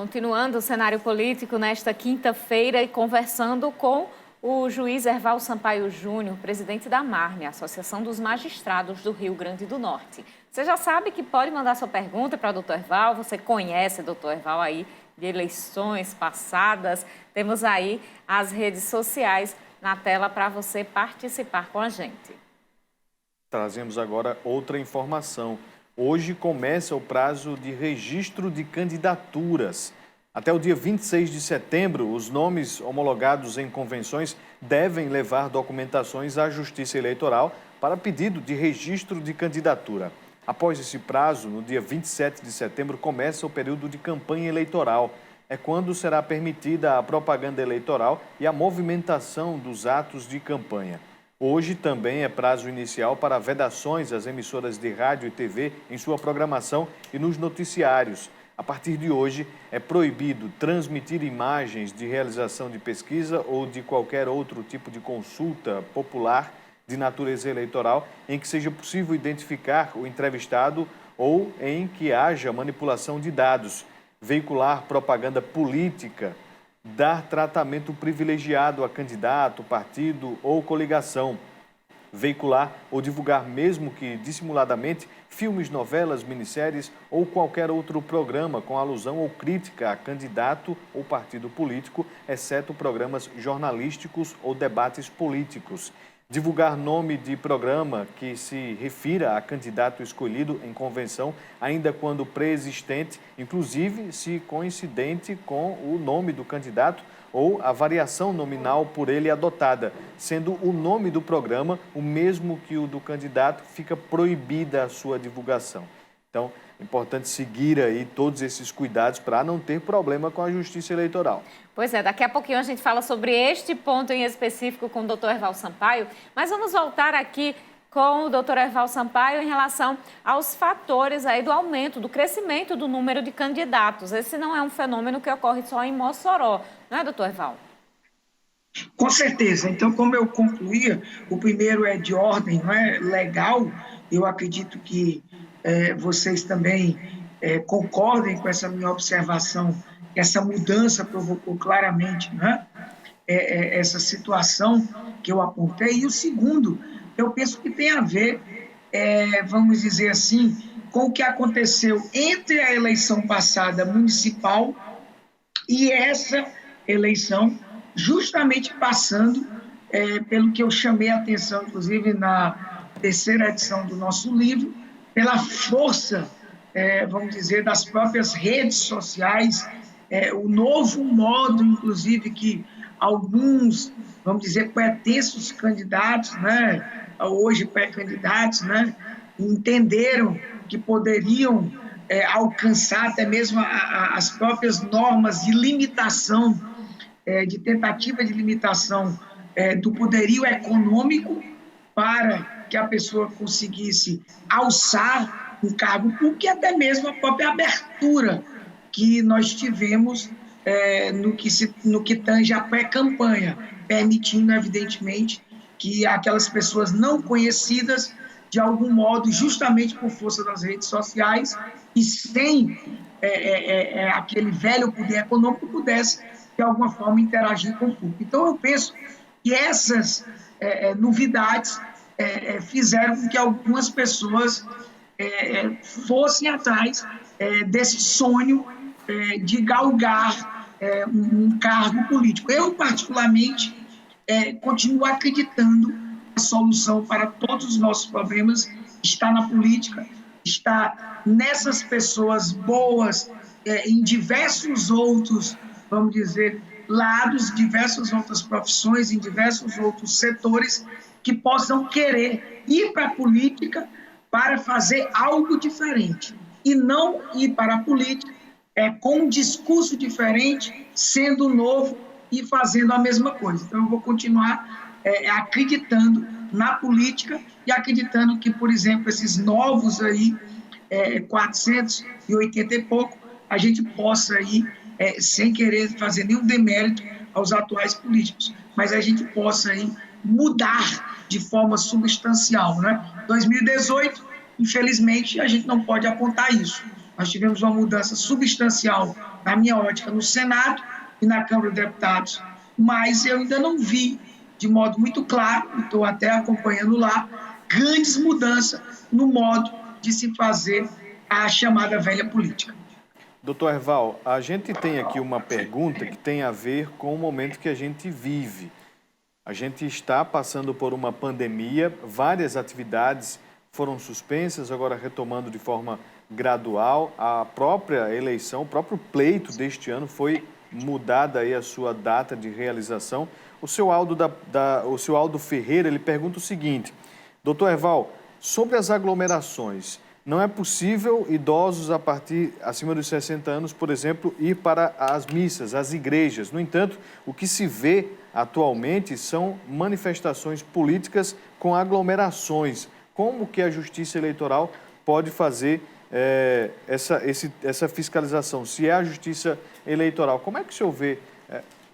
Continuando o cenário político nesta quinta-feira e conversando com o juiz Erval Sampaio Júnior, presidente da MARME, Associação dos Magistrados do Rio Grande do Norte. Você já sabe que pode mandar sua pergunta para o doutor Erval, você conhece o doutor Erval aí de eleições passadas. Temos aí as redes sociais na tela para você participar com a gente. Trazemos agora outra informação. Hoje começa o prazo de registro de candidaturas. Até o dia 26 de setembro, os nomes homologados em convenções devem levar documentações à Justiça Eleitoral para pedido de registro de candidatura. Após esse prazo, no dia 27 de setembro, começa o período de campanha eleitoral. É quando será permitida a propaganda eleitoral e a movimentação dos atos de campanha. Hoje também é prazo inicial para vedações às emissoras de rádio e TV em sua programação e nos noticiários. A partir de hoje, é proibido transmitir imagens de realização de pesquisa ou de qualquer outro tipo de consulta popular de natureza eleitoral em que seja possível identificar o entrevistado ou em que haja manipulação de dados, veicular propaganda política, dar tratamento privilegiado a candidato, partido ou coligação, veicular ou divulgar, mesmo que dissimuladamente, filmes, novelas, minisséries ou qualquer outro programa com alusão ou crítica a candidato ou partido político, exceto programas jornalísticos ou debates políticos. Divulgar nome de programa que se refira a candidato escolhido em convenção, ainda quando pré-existente, inclusive se coincidente com o nome do candidato ou a variação nominal por ele adotada, sendo o nome do programa o mesmo que o do candidato, fica proibida a sua divulgação. Então, é importante seguir aí todos esses cuidados para não ter problema com a Justiça Eleitoral. Pois é, daqui a pouquinho a gente fala sobre este ponto em específico com o doutor Erval Sampaio, mas vamos voltar aqui com o doutor Erval Sampaio em relação aos fatores aí do aumento, do crescimento do número de candidatos. Esse não é um fenômeno que ocorre só em Mossoró, não é, doutor Erval? Com certeza. Então, como eu concluía, o primeiro é de ordem, não é, legal. Eu acredito que vocês também concordem com essa minha observação, que essa mudança provocou claramente, né, essa situação que eu apontei. E o segundo, eu penso que tem a ver, vamos dizer assim, com o que aconteceu entre a eleição passada municipal e essa eleição, justamente passando pelo que eu chamei a atenção, inclusive na terceira edição do nosso livro, pela força, vamos dizer, das próprias redes sociais, o novo modo, inclusive, que alguns, vamos dizer, pretensos candidatos, né, hoje pré-candidatos, né, entenderam que poderiam alcançar até mesmo as próprias normas de limitação, de tentativa de limitação do poderio econômico para que a pessoa conseguisse alçar um cargo público e até mesmo a própria abertura que nós tivemos no que tange a pré-campanha, permitindo, evidentemente, que aquelas pessoas não conhecidas, de algum modo, justamente por força das redes sociais e sem aquele velho poder econômico, pudesse, de alguma forma, interagir com o público. Então, eu penso que essas novidades fizeram com que algumas pessoas fossem atrás desse sonho de galgar um cargo político. Eu, particularmente, continuo acreditando que a solução para todos os nossos problemas está na política, está nessas pessoas boas, em diversos outros, vamos dizer, lados, diversas outras profissões, em diversos outros setores, que possam querer ir para a política para fazer algo diferente e não ir para a política com um discurso diferente, sendo novo e fazendo a mesma coisa. Então, eu vou continuar acreditando na política e acreditando que, por exemplo, esses novos aí, 480 e pouco, a gente possa aí, sem querer fazer nenhum demérito aos atuais políticos, mas a gente possa aí mudar de forma substancial, né? 2018, infelizmente, a gente não pode apontar isso. Nós tivemos uma mudança substancial na minha ótica, no Senado e na Câmara dos Deputados, mas eu ainda não vi, de modo muito claro, estou até acompanhando lá, grandes mudanças no modo de se fazer a chamada velha política. Doutor Herval, a gente tem aqui uma pergunta que tem a ver com o momento que a gente vive. A gente está passando por uma pandemia, várias atividades foram suspensas, agora retomando de forma gradual. A própria eleição, o próprio pleito deste ano foi mudada aí a sua data de realização. O seu Aldo Ferreira, ele pergunta o seguinte: doutor Herval, sobre as aglomerações, não é possível idosos acima dos 60 anos, por exemplo, ir para as missas, as igrejas. No entanto, o que se vê atualmente são manifestações políticas com aglomerações. Como que a Justiça Eleitoral pode fazer essa fiscalização? Se é a Justiça Eleitoral, como é que o senhor vê?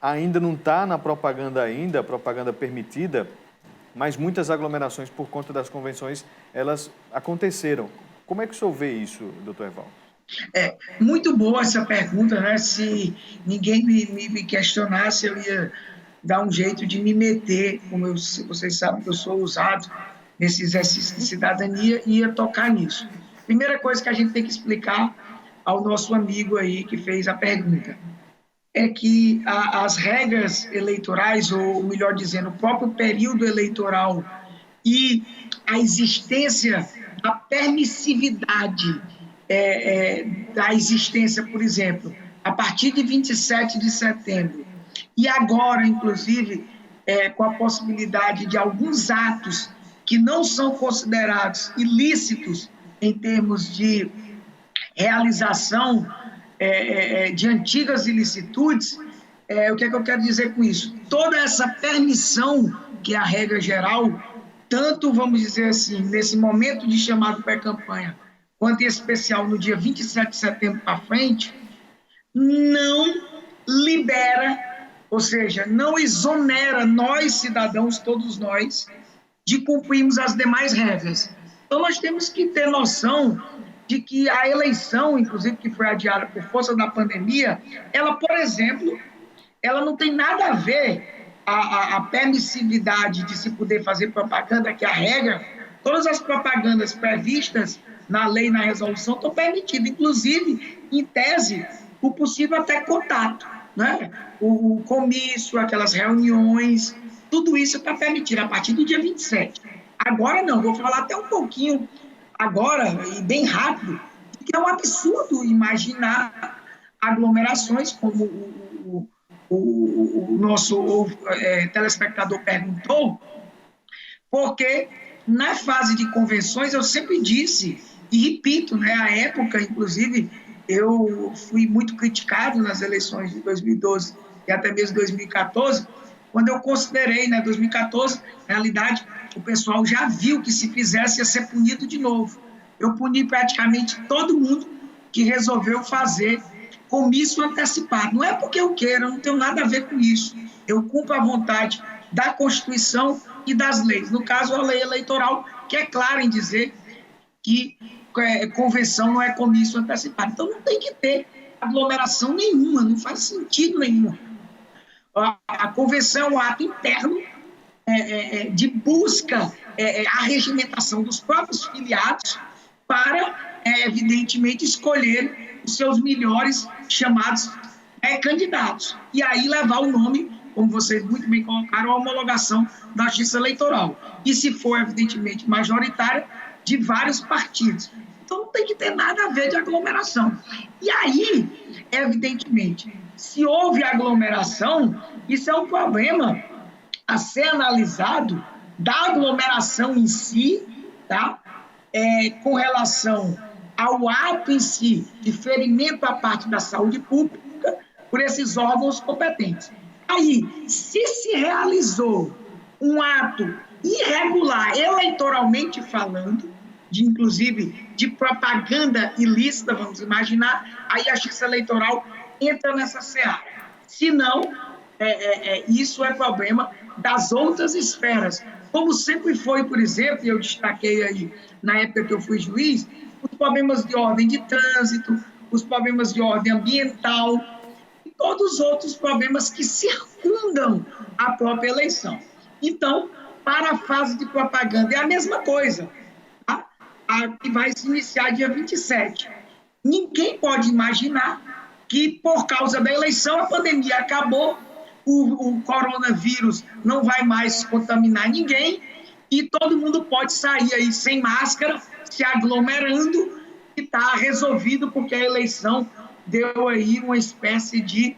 Ainda não está na propaganda a propaganda permitida, mas muitas aglomerações por conta das convenções, elas aconteceram. Como é que o senhor vê isso, doutor Herval? Muito boa essa pergunta, né? Se ninguém me questionasse, eu ia dar um jeito de me meter, como vocês sabem que eu sou ousado nesse exercício de cidadania, e ia tocar nisso. Primeira coisa que a gente tem que explicar ao nosso amigo aí que fez a pergunta é que as regras eleitorais, ou melhor dizendo, o próprio período eleitoral e a existência da permissividade da existência, por exemplo, a partir de 27 de setembro, e agora, inclusive, com a possibilidade de alguns atos que não são considerados ilícitos em termos de realização de antigas ilicitudes, o que é que eu quero dizer com isso? Toda essa permissão, que é a regra geral, tanto, vamos dizer assim, nesse momento de chamado pré-campanha, quanto em especial no dia 27 de setembro para frente, não libera, ou seja, não exonera nós, cidadãos, todos nós, de cumprirmos as demais regras. Então, nós temos que ter noção de que a eleição, inclusive, que foi adiada por força da pandemia, ela, por exemplo, ela não tem nada a ver a permissividade de se poder fazer propaganda, que é a regra. Todas as propagandas previstas na lei e na resolução estão permitidas, inclusive, em tese, o possível até contato, né? O comício, aquelas reuniões, tudo isso está permitido a partir do dia 27. Agora não, vou falar até um pouquinho agora, e bem rápido, que é um absurdo imaginar aglomerações, como o nosso telespectador perguntou, porque na fase de convenções eu sempre disse, e repito, né, à época, inclusive, eu fui muito criticado nas eleições de 2012 e até mesmo 2014, quando eu considerei, né, 2014, na realidade, o pessoal já viu que se fizesse ia ser punido de novo. Eu puni praticamente todo mundo que resolveu fazer comício antecipado. Não é porque eu queira, eu não tenho nada a ver com isso. Eu cumpro a vontade da Constituição e das leis. No caso, a lei eleitoral, que é clara em dizer que convenção não é comício antecipado. Então, não tem que ter aglomeração nenhuma, não faz sentido nenhum. A convenção é um ato interno de busca, a regimentação dos próprios filiados para, evidentemente, escolher os seus melhores chamados candidatos. E aí levar o nome, como vocês muito bem colocaram, a homologação da Justiça Eleitoral. E se for, evidentemente, majoritária, de vários partidos. Então, não tem que ter nada a ver de aglomeração. E aí, evidentemente, se houve aglomeração, isso é um problema a ser analisado da aglomeração em si, tá? Com relação ao ato em si de ferimento à parte da saúde pública por esses órgãos competentes. Aí, se realizou um ato irregular, eleitoralmente falando, inclusive de propaganda ilícita, vamos imaginar, aí a Justiça Eleitoral entra nessa seara. Se não, isso é problema das outras esferas. Como sempre foi, por exemplo, e eu destaquei aí na época que eu fui juiz, os problemas de ordem de trânsito, os problemas de ordem ambiental e todos os outros problemas que circundam a própria eleição. Então, para a fase de propaganda é a mesma coisa, tá? A que vai se iniciar dia 27. Ninguém pode imaginar que, por causa da eleição, a pandemia acabou, o coronavírus não vai mais contaminar ninguém e todo mundo pode sair aí sem máscara, se aglomerando, e está resolvido porque a eleição deu aí uma espécie de,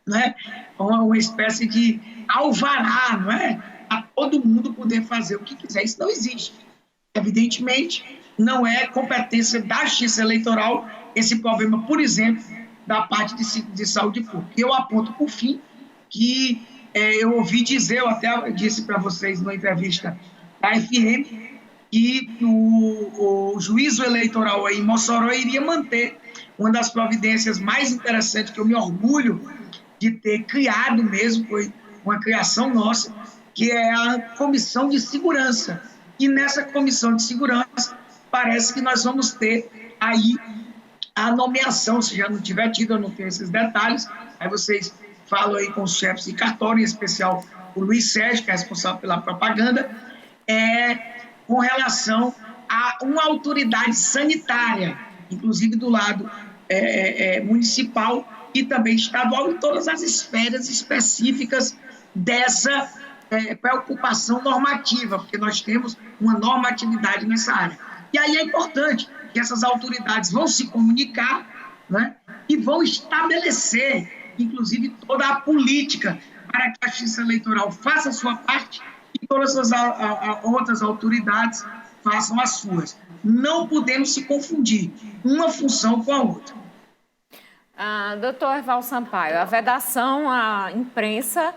né, uma espécie de alvará, não é? A todo mundo poder fazer o que quiser. Isso não existe. Evidentemente, não é competência da Justiça Eleitoral esse problema, por exemplo, da parte de saúde pública. Eu aponto, por fim, que eu ouvi dizer, eu até disse para vocês numa entrevista da FM, que o juízo eleitoral aí em Mossoró iria manter uma das providências mais interessantes, que eu me orgulho de ter criado mesmo, foi uma criação nossa, que é a Comissão de Segurança. E nessa Comissão de Segurança, parece que nós vamos ter aí a nomeação, se já não tiver tido, eu não tenho esses detalhes, aí vocês falam aí com os chefes de cartório, em especial o Luiz Sérgio, que é responsável pela propaganda, com relação a uma autoridade sanitária, inclusive do lado municipal e também estadual, em todas as esferas específicas dessa preocupação normativa, porque nós temos uma normatividade nessa área. E aí é importante que essas autoridades vão se comunicar, né, e vão estabelecer, inclusive, toda a política para que a Justiça Eleitoral faça a sua parte e todas as outras autoridades façam as suas. Não podemos se confundir uma função com a outra. Doutor Herval Sampaio, a vedação à imprensa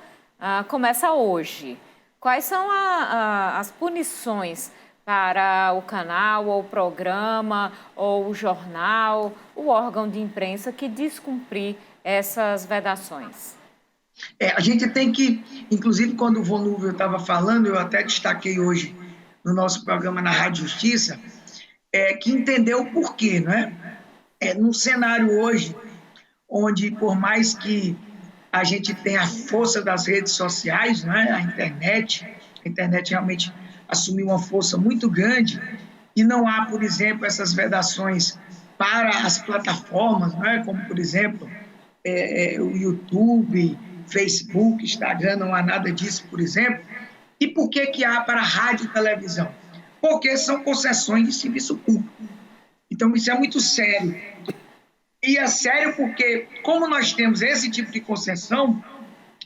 começa hoje. Quais são as punições para o canal, ou o programa, ou o jornal, o órgão de imprensa que descumprir essas vedações? A gente tem que, inclusive quando o Volúvel estava falando, eu até destaquei hoje no nosso programa na Rádio Justiça, que entendeu o porquê, não é? Num cenário hoje, onde por mais que a gente tenha a força das redes sociais, não é? A internet realmente assumiu uma força muito grande e não há, por exemplo, essas vedações para as plataformas, não é? Como, por exemplo, o YouTube, Facebook, Instagram, não há nada disso, por exemplo. E por que há para rádio e televisão? Porque são concessões de serviço público. Então, isso é muito sério. E é sério porque, como nós temos esse tipo de concessão,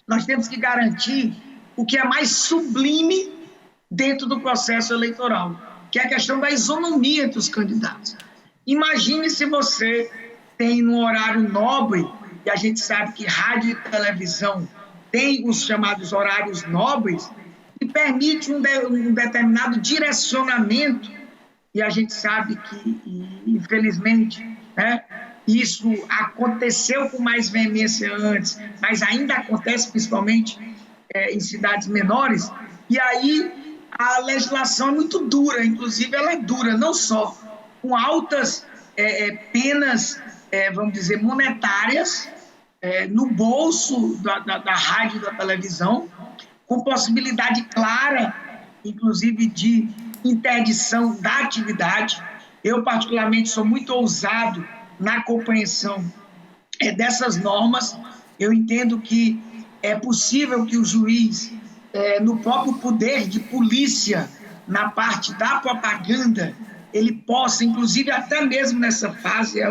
nós temos que garantir o que é mais sublime dentro do processo eleitoral, que é a questão da isonomia entre os candidatos. Imagine se você tem num horário nobre, e a gente sabe que rádio e televisão tem os chamados horários nobres, que permite um determinado direcionamento, e a gente sabe que, infelizmente, né, isso aconteceu com mais veemência antes, mas ainda acontece principalmente em cidades menores, e aí a legislação é muito dura, inclusive ela é dura, não só com altas penas, vamos dizer, monetárias, no bolso da rádio e da televisão, com possibilidade clara, inclusive, de interdição da atividade. Eu, particularmente, sou muito ousado na compreensão dessas normas. Eu entendo que é possível que o juiz, no próprio poder de polícia, na parte da propaganda, ele possa, inclusive até mesmo nessa fase, é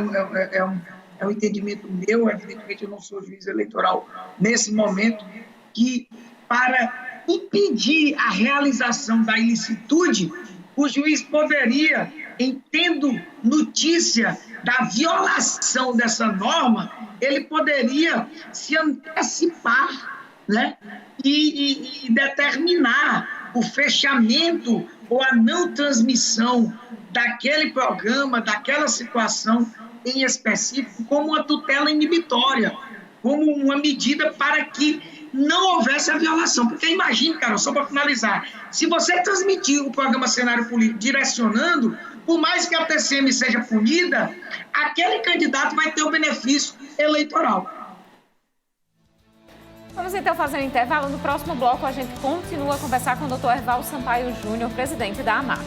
um entendimento meu, evidentemente eu não sou juiz eleitoral nesse momento, que para impedir a realização da ilicitude, o juiz poderia, em tendo notícia da violação dessa norma, ele poderia se antecipar, né, e determinar o fechamento ou a não transmissão daquele programa, daquela situação em específico, como uma tutela inibitória, como uma medida para que não houvesse a violação. Porque imagine, Carol, só para finalizar, se você transmitir o programa Cenário Político direcionando, por mais que a TCM seja punida, aquele candidato vai ter o benefício eleitoral. Vamos então fazer um intervalo. No próximo bloco, a gente continua a conversar com o Dr. Herval Sampaio Júnior, presidente da AMAR.